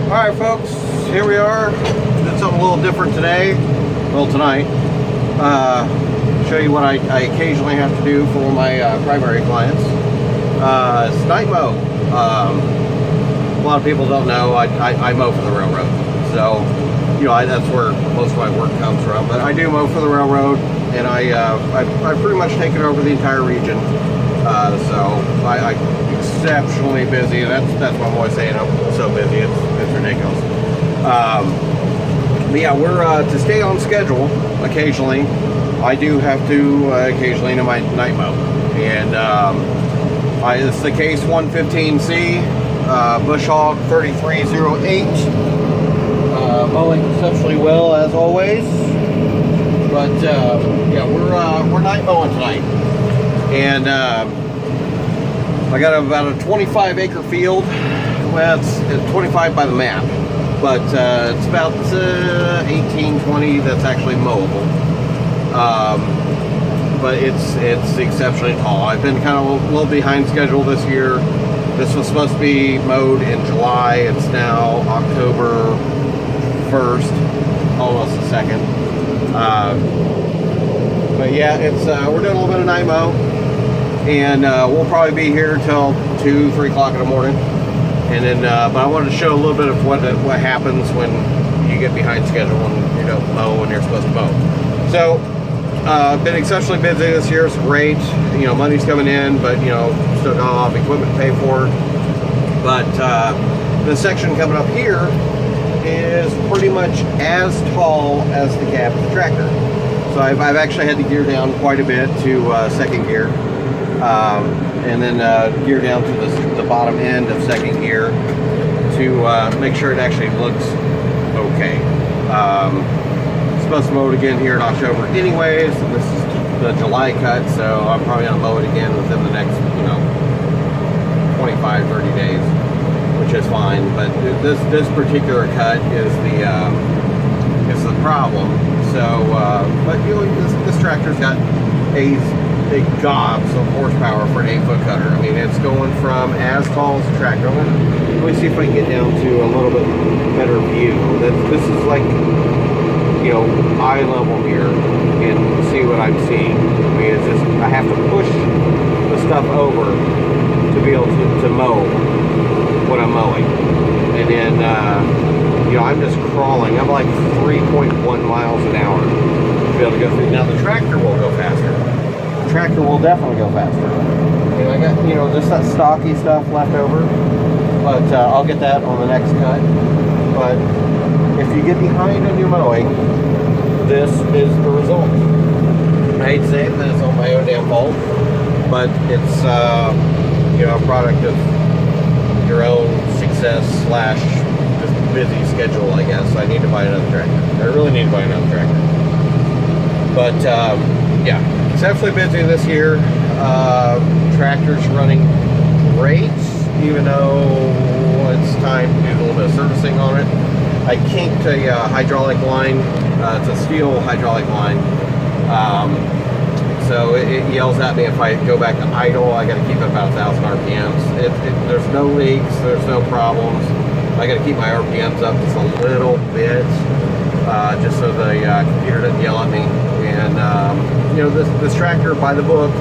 Alright folks, here we are. Did something a little different today, well tonight. Show you what I occasionally have to do for my primary clients. It's night mow. A lot of people don't know I mow for the railroad. So, you know, that's where most of my work comes from. But I do mow for the railroad, and I pretty much taken over the entire region. So I'm exceptionally busy. That's what I'm always saying. I'm so busy. It's ridiculous. But yeah, we're to stay on schedule. Occasionally, I do have to occasionally do my night mow, and it's the case 115C Bush Hog 3308. Mowing exceptionally well as always. But yeah, we're night mowing tonight. And I got about a 25 acre field. Well, it's 25 by the map, but it's about 18, 20 that's actually mowable. But it's exceptionally tall. I've been kind of a little behind schedule this year. This was supposed to be mowed in July. It's now October 1st, almost the 2nd. But yeah, we're doing a little bit of night mow. And we'll probably be here till 2, 3 o'clock in the morning. And then, but I wanted to show a little bit of what happens when you get behind schedule and you don't mow when you're supposed to mow. So, been exceptionally busy this year. It's great. You know, money's coming in, but you know, still got a lot of equipment to pay for. But the section coming up here is pretty much as tall as the cab of the tractor. So I've actually had to gear down quite a bit to second gear. And then gear down to the bottom end of second gear to make sure it actually looks okay. Supposed to mow it again here in October anyways, and this is the July cut, so I'm probably going to mow it again within the next, 25, 30 days, which is fine. But this particular cut is the problem. So, but you know, this tractor's got big gobs of horsepower for an 8-foot cutter. I mean, it's going from as tall as a tractor. Let me see if I can get down to a little bit better view. This is like, you know, eye level here, and see what I'm seeing. I mean, it's just, I have to push the stuff over to be able to mow what I'm mowing. And then, you know, I'm just crawling. I'm like 3.1 miles an hour to be able to go through. Now, the tractor will go faster. The tractor will definitely go faster. And I got, you know, just that stocky stuff left over. But I'll get that on the next cut. But if you get behind on your mowing, this is the result. I hate to say it, that it's on my own damn fault, but it's you know, a product of your own success slash just busy schedule, I guess. I need to buy another tractor. I really need to buy another tractor. But yeah, exceptionally busy this year. Tractor's running great, even though it's time to do a little bit of servicing on it. I kinked a hydraulic line. It's a steel hydraulic line. So it yells at me if I go back to idle. I got to keep it about 1,000 RPMs. There's no leaks. There's no problems. I got to keep my RPMs up just a little bit, just so the computer doesn't yell at me. And you know, this tractor, by the book,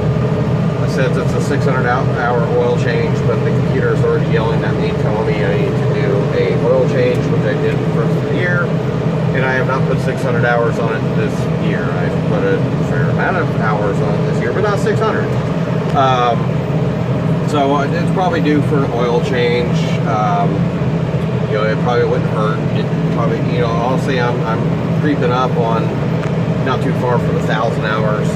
says it's a 600-hour oil change, but the computer is already yelling at me, telling me I need to do a oil change, which I did the first of the year, and I have not put 600 hours on it this year. I've put a fair amount of hours on it this year, but not 600. So it's probably due for an oil change. You know, it probably wouldn't hurt. It probably, you know, honestly, I'm creeping up on not too far from 1,000 hours.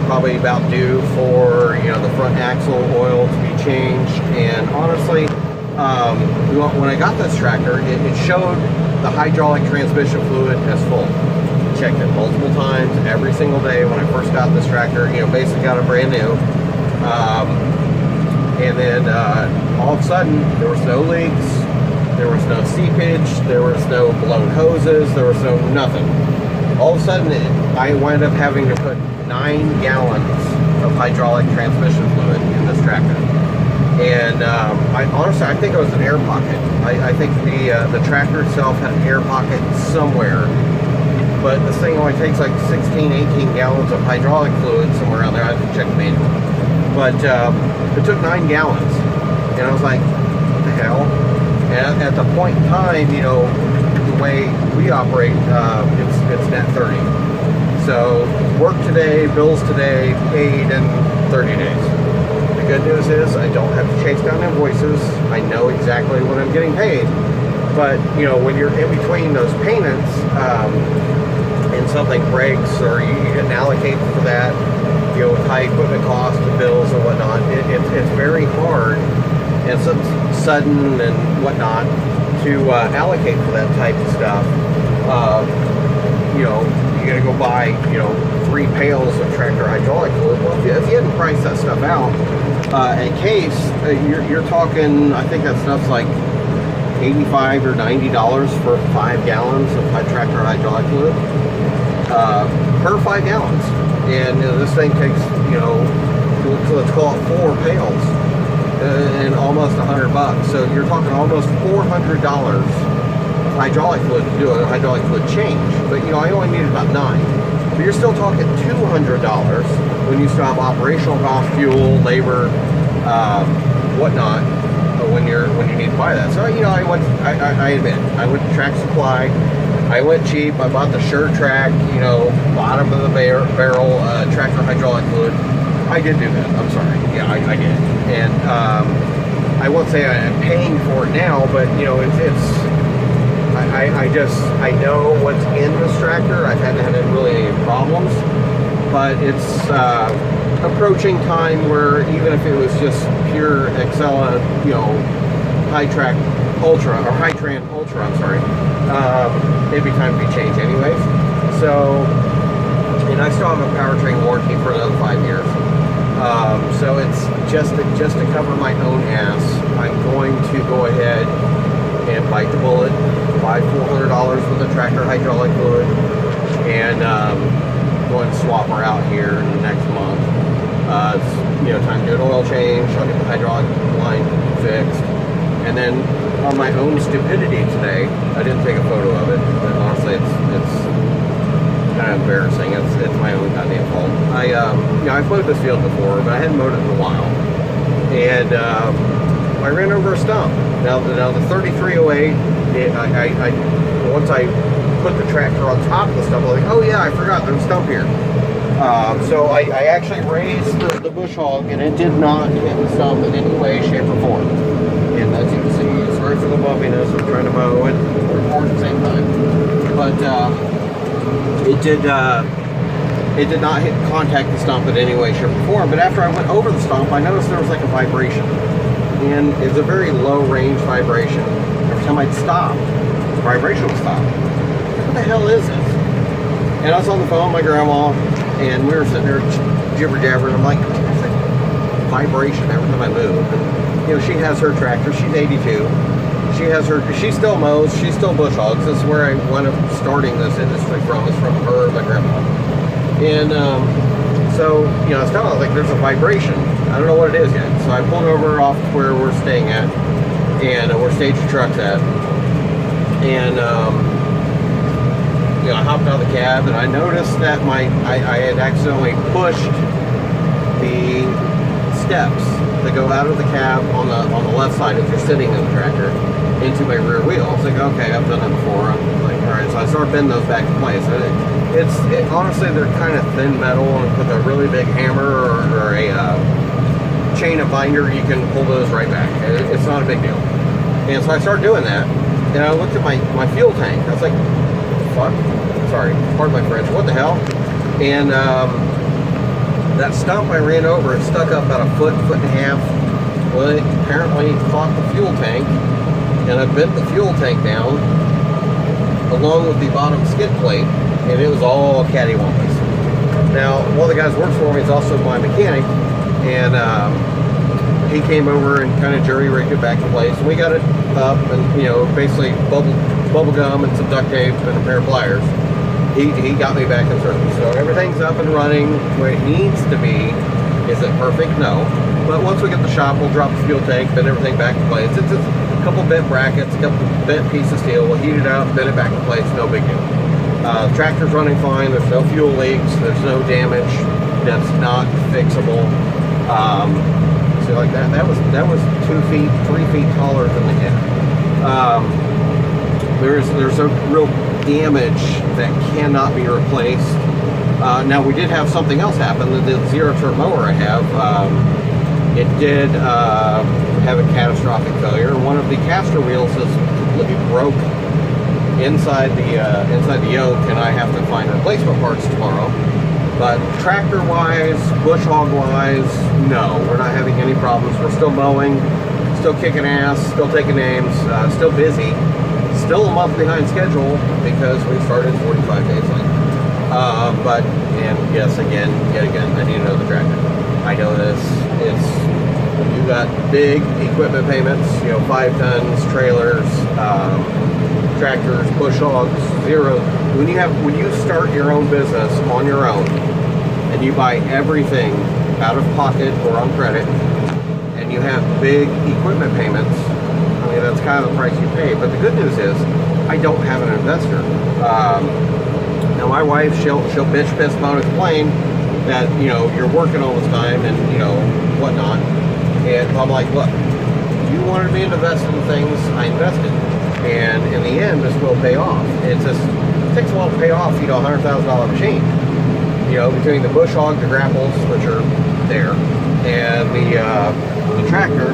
Probably about due for, you know, the front axle oil to be changed. And honestly, when I got this tractor, it showed the hydraulic transmission fluid as full. Checked it multiple times every single day when I first got this tractor. You know, basically got it brand new. And then all of a sudden, there was no leaks, there was no seepage, there was no blown hoses, there was no nothing. All of a sudden, I wound up having to put 9 gallons of hydraulic transmission fluid in this tractor. And I think it was an air pocket. I think the tractor itself had an air pocket somewhere. But this thing only takes like 16, 18 gallons of hydraulic fluid, somewhere around there. I have to check the manual. But it took 9 gallons. And I was like, what the hell? And at the point in time, you know, the way we operate, it's net 30. So work today, bills today, paid in 30 days. The good news is I don't have to chase down invoices. I know exactly when I'm getting paid. But, you know, when you're in between those payments, and something breaks or you didn't allocate for that, you know, with high equipment costs and bills and whatnot, it's very hard and sudden and whatnot to allocate for that type of stuff. You know, you gotta go buy, you know, 3 pails of tractor hydraulic fluid. Well, if you hadn't priced that stuff out, a case, you're talking, I think that stuff's like $85 or $90 for 5 gallons of tractor hydraulic fluid per 5 gallons. And this thing takes, you know, let's call it 4 pails and almost $100. So you're talking almost $400 of hydraulic fluid to do a hydraulic fluid change. But, you know, I only needed about 9. But you're still talking $200 when you still have operational costs, fuel, labor, whatnot. When you need to buy that. So, you know, I admit, I went to Track Supply. I went cheap. I bought the SureTrack, you know, bottom of the barrel tractor hydraulic fluid. I did do that. I'm sorry. Yeah, I did. And I won't say I'm paying for it now, but, you know, I know what's in this tractor. I've had really any problems, but it's approaching time where even if it was just pure Excella, you know, Hi-Track Ultra or Hi-Tran Ultra, I'm sorry, it'd be time to be changed anyways. So, and I still have a powertrain warranty for another 5 years. So it's just to cover my own ass, I'm going to go ahead and bite the bullet, buy $400 worth of tractor hydraulic fluid, and go and swap her out here in the next month. It's, you know, time to do an oil change. I'll get the hydraulic line fixed, and then on my own stupidity today, I didn't take a photo of it, but honestly, it's kind of embarrassing. It's my own goddamn fault. You know, I've mowed this field before, but I hadn't mowed it in a while, and I ran over a stump. Now the 3308, once I put the tractor on top of the stump, I was like, oh yeah, I forgot there's a stump here. So I actually raised the bush hog, and it did not hit the stump in any way, shape, or form. And as you can see, sorry for the bumpiness. I'm trying to mow and record at the same time. But it did not hit contact the stump in any way, shape, or form. But after I went over the stump, I noticed there was like a vibration. And it's a very low range vibration. Every time I'd stop, the vibration would stop. What the hell is this? And I was on the phone with my grandma, and we were sitting there jibber jabbering. I'm like, there's a vibration every time I move. And, you know, she has her tractor. She's 82. She still mows. She still bush hogs. This is where I wound up starting this industry from. Is from her and my grandma. And so, you know, I was telling her, like, there's a vibration. I don't know what it is yet. So I pulled over off where we're staying at, and where Stage the Truck's at. And you know, I hopped out of the cab, and I noticed that I had accidentally pushed the steps that go out of the cab on the left side if you're sitting in the tractor into my rear wheel. I was like, okay, I've done it before. I'm like, all right, so I started bending those back in place. Honestly, they're kind of thin metal, and with a really big hammer or a chain of binder, you can pull those right back. It's not a big deal. And so I started doing that, and I looked at my fuel tank. I was like, fuck, sorry, pardon my French, what the hell? And that stump I ran over, it stuck up about a foot and a half. Well, it apparently caught the fuel tank, and I bent the fuel tank down along with the bottom skid plate, and it was all cattywampus. Now, one of the guys who works for me is also my mechanic, and he came over and kind of jury-rigged it back in place, and we got it up, and, you know, basically bubble gum and some duct tape and a pair of pliers. He got me back in service. So everything's up and running where it needs to be. Is it perfect? No. But once we get the shop, we'll drop the fuel tank, bend everything back to place. It's a couple bent brackets, a couple bent pieces of steel. We'll heat it out, bend it back in place, no big deal. The tractor's running fine. There's no fuel leaks. There's no damage that's not fixable. See, like that was 2 feet, 3 feet taller than the head. There's a real damage that cannot be replaced. Now we did have something else happen. The zero-turn mower I have, it did have a catastrophic failure. One of the caster wheels is completely broke inside the yoke, and I have to find replacement parts tomorrow. But tractor-wise, bush hog-wise, no, we're not having any problems. We're still mowing, still kicking ass, still taking names, still busy, still a month behind schedule because we started 45 days late. And yes, yet again, I need another tractor. I know this. You got big equipment payments, 5 tons, trailers, tractors, bush hogs, zero. When you start your own business on your own, and you buy everything out of pocket or on credit, and you have big equipment payments, I mean, that's kind of the price you pay. But the good news is, I don't have an investor. Now my wife, she'll bitch, piss, moan, and complain that you're working all this time and whatnot. And I'm like, look, you wanted me to invest in things, I invested, and in the end, this will pay off. It takes a while to pay off, a $100,000 machine. Between the bush hog, the grapples, which are there, and the tractor,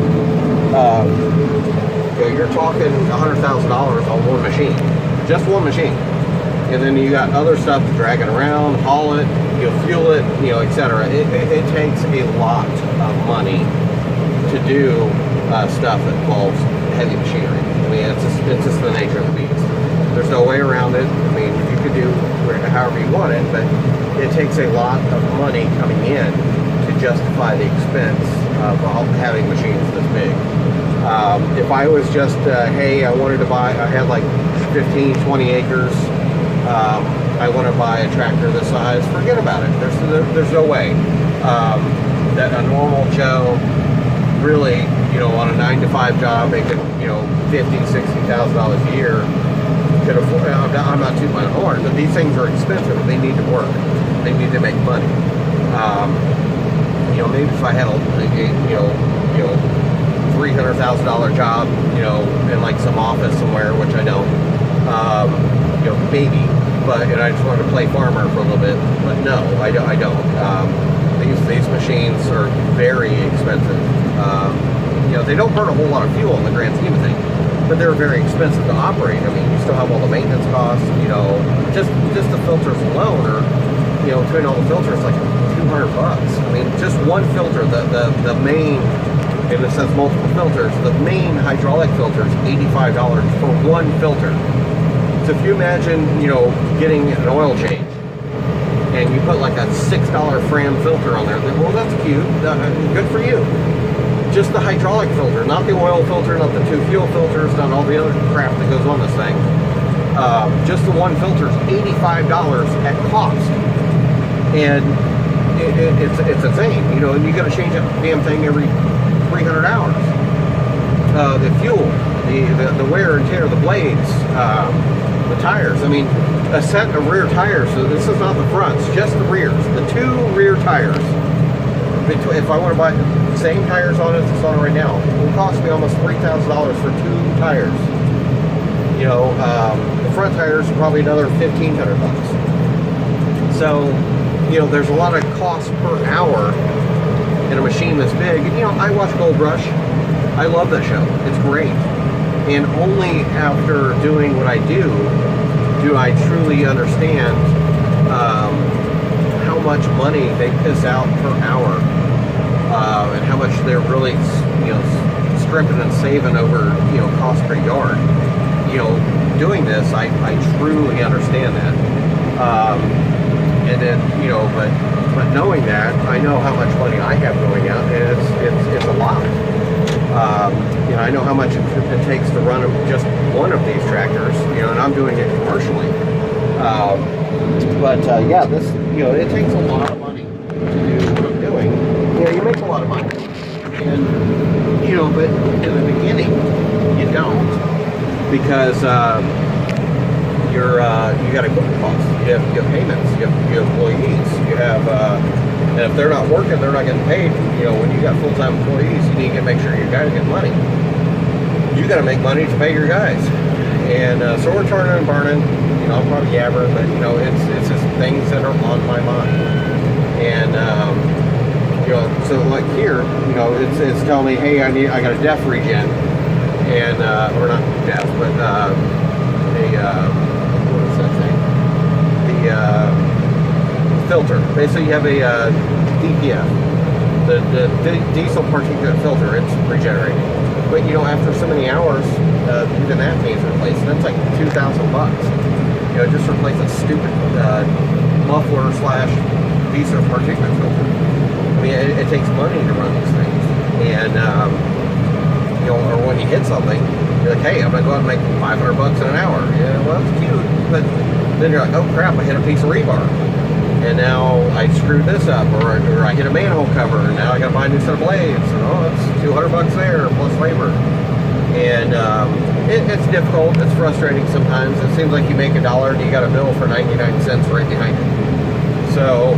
you're talking $100,000 on one machine, just one machine. And then you got other stuff to drag it around, haul it, fuel it, etc. It takes a lot of money to do stuff that involves heavy machinery. I mean, it's just the nature of the beast. There's no way around it. I mean, you could do however you want it, but it takes a lot of money coming in to justify the expense of having machines this big. If I was just, hey, I wanted to buy, I had like 15, 20 acres, I want to buy a tractor this size, forget about it. There's no way that a normal Joe really, on a 9-to-5 job making, $50,000, $60,000 a year could afford. I'm not tooting my horn, but these things are expensive. They need to work. They need to make money. Maybe if I had a $300,000 job, in like some office somewhere, which I don't, maybe. And I just wanted to play farmer for a little bit, but no, I don't. These machines are very expensive. They don't burn a whole lot of fuel in the grand scheme of things, but they're very expensive to operate. I mean, you still have all the maintenance costs. Just the filters alone are, between all the filters, like $200. I mean, just one filter, the main, in a sense, multiple filters. The main hydraulic filter is $85 for one filter. So if you imagine, getting an oil change, and you put like a $6 Fram filter on there, well, that's cute, good for you. Just the hydraulic filter, not the oil filter, not the 2 fuel filters, not all the other crap that goes on this thing. Just the one filter is $85 at cost. And it's a thing, and you got to change that damn thing every 300 hours. The fuel, the wear and tear, the blades, the tires. I mean, a set of rear tires, so this is not the fronts, just the rears. The 2 rear tires, if I want to buy the same tires on it as it's on right now, it will cost me almost $3,000 for 2 tires. The front tires are probably another $1,500. So, there's a lot of cost per hour in a machine this big. And, I watch Gold Rush. I love that show. It's great. And only after doing what I do I truly understand how much money they piss out per hour, and how much they're really, scrimping and saving over, cost per yard. Doing this, I truly understand that. And then, but knowing that, I know how much money I have going out, and it's a lot. I know how much it takes to run just one of these tractors, and I'm doing it commercially. Yeah, this, it takes a lot of money to do what I'm doing. You make a lot of money. And, you know, but in the beginning, you don't, because you got equipment costs, you have payments, you have employees, you have, and if they're not working, they're not getting paid. You know, when you got full-time employees, you need to make sure your guys get money. You got to make money to pay your guys. And so we're turning and burning. You know, I'm probably yabbering, but you know, it's just things that are on my mind. And you know, so like here, you know, it's telling me, hey, I got a def regen, and or not def, but what is that thing? The filter. Basically, you have a DPF, the diesel particulate filter. It's regenerating. But you know, after so many hours, even that needs replaced. That's like $2,000. You know, just replace a stupid muffler / diesel particulate filter. I mean, it takes money to run these things, and you know, or when you hit something, you're like, hey, I'm gonna go out and make $500 in an hour. Yeah, well, that's cute, but then you're like, oh crap, I hit a piece of rebar. And now I screwed this up, or I hit a manhole cover, and now I got to buy a new set of blades. And oh, it's $200 there plus labor. And it's difficult. It's frustrating sometimes. It seems like you make $1 and you got a bill for 99 cents right behind it. So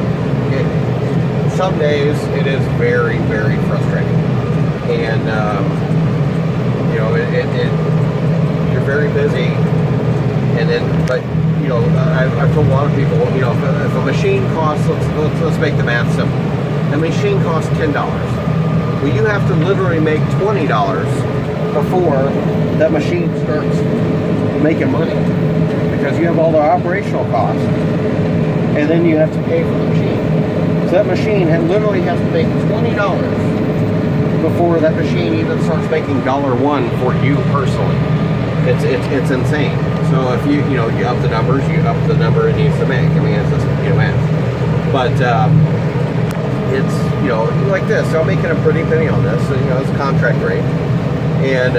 some days it is very, very frustrating. And you know, you're very busy, and then but. You know, I've told a lot of people, you know, if a machine costs, let's make the math simple. A machine costs $10. Well, you have to literally make $20 before that machine starts making money, because you have all the operational costs, and then you have to pay for the machine. So that machine literally has to make $20 before that machine even starts making $1 for you personally. It's insane. So if you up the numbers, you up the number it needs to make. I mean, it's just, you know, math. But it's, you know, like this. So I'm making a pretty penny on this. So, you know, it's contract rate, and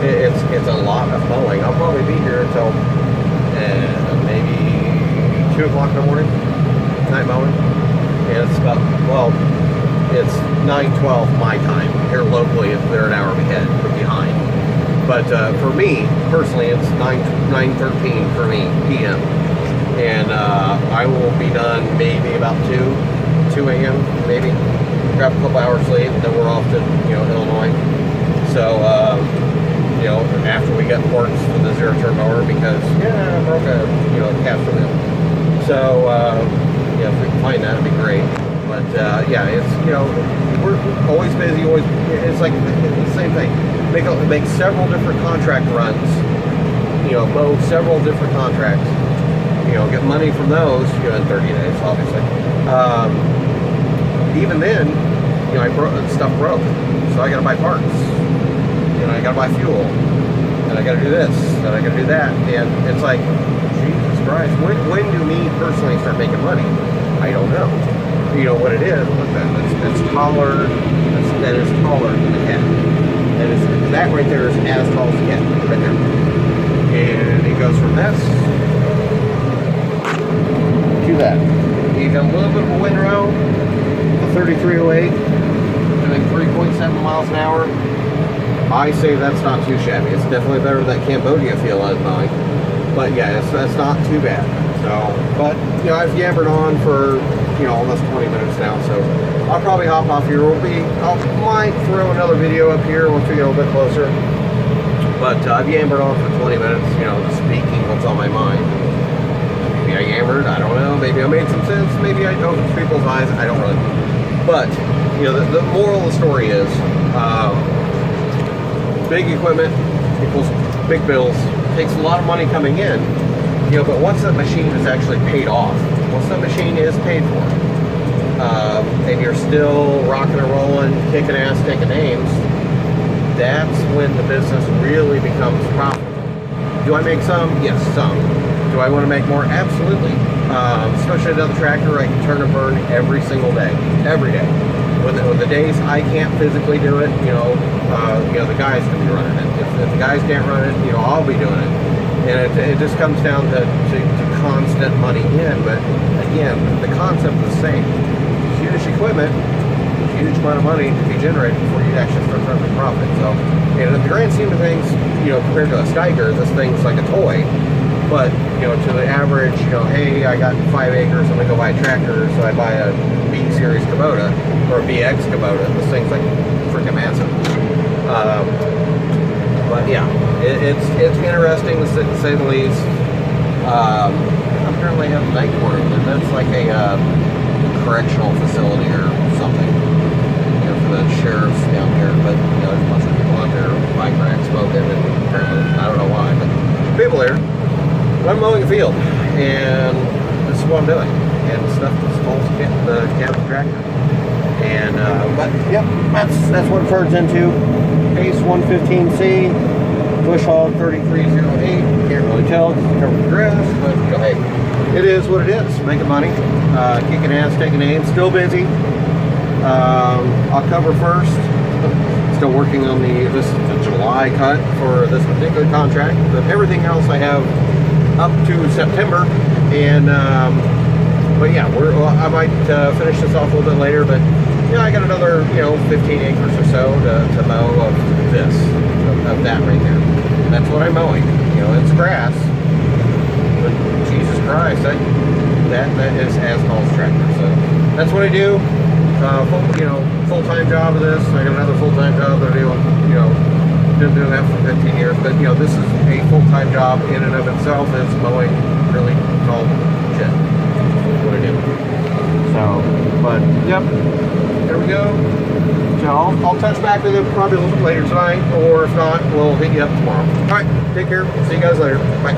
it's a lot of mowing. I'll probably be here until maybe 2 o'clock in the morning, night mowing. And it's about, well, it's 9:12 my time here locally. If they're an hour behind. But for me, personally, it's 9:13 for me, p.m. And I will be done maybe about 2 a.m. maybe. Grab a couple hours sleep, and then we're off to, you know, Illinois. So, you know, after we get parts for the zero-turn mower, because, yeah, I broke a, you know, caster wheel. So, yeah, if we can find that, it'd be great. But, yeah, it's, you know, we're always busy, always, it's like the same thing. Make several different contract runs, you know, mow several different contracts, you know, get money from those, you know, in 30 days, obviously. Even then, you know, stuff broke, so I gotta buy parts, you know, I gotta buy fuel, and I gotta do this, and I gotta do that, and it's like, Jesus Christ, when do me personally start making money? I don't know. You know what it is? It's taller. That is taller than the head. That right there is as tall as the head, right there. And it goes from this to that. You got a little bit of a windrow, the 3308, doing 3.7 miles an hour. I say that's not too shabby. It's definitely better than that Cambodia feel I was mowing. But yeah, that's not too bad. So, but you know, I've yammered on for, you know, almost 20 minutes now, so I'll probably hop off here. I might throw another video up here once we get a little bit closer. But I've yammered on for 20 minutes, you know, speaking what's on my mind. Maybe I yammered, I don't know. Maybe I made some sense. Maybe I opened people's eyes. I don't really know. But, you know, the moral of the story is, big equipment equals big bills. Takes a lot of money coming in, you know, but once that machine is actually paid off, once that machine is paid for, and you're still rocking and rolling, kicking ass, taking names, that's when the business really becomes profitable. Do I make some? Yes, some. Do I want to make more? Absolutely. Especially another tractor, I can turn and burn every single day, every day. When the days I can't physically do it, you know, the guys can be running it. If the guys can't run it, you know, I'll be doing it. And it just comes down to constant money in. But again, the concept is the same. Huge equipment, huge amount of money to be generated before you actually start turning profit. So, and in the grand scheme of things, compared to a Steiger, this thing's like a toy. But, to the average, hey, I got 5 acres, I'm going to go buy a tractor, so I buy a B series Kubota, or a BX Kubota. This thing's like freaking massive. But yeah, it's interesting to say the least. Apparently have a night court, and that's like a correctional facility or something, for the sheriffs down here. But, there's a bunch of people out there, bike racks smoking, and apparently, I don't know why, but people there. I'm mowing a field, and this is what I'm doing, and stuff that's supposed to get the cab tractor. And but yep, that's what it turns into. Pace 115C, bush hog 3308. Can't really tell because it's covered with grass, but hey, it is what it is. Making money, kicking ass, taking aim. Still busy. October 1st. Still working on this is the July cut for this particular contract. But everything else I have up to September, and but yeah, I might finish this off a little bit later, but I got another 15 acres or so to mow of this, of that right there. And that's what I'm mowing. It's grass, but Jesus Christ, that is Asnall's tractor. So that's what I do. Full-time job of this. I got another full-time job that I do. Been doing that for 15 years, but this is a full-time job in and of itself. Is mowing really called shit. That's what I do. So, but yep, there we go. So I'll touch back with you probably a little bit later tonight, or if not, we'll hit you up tomorrow. All right, take care. See you guys later. Bye.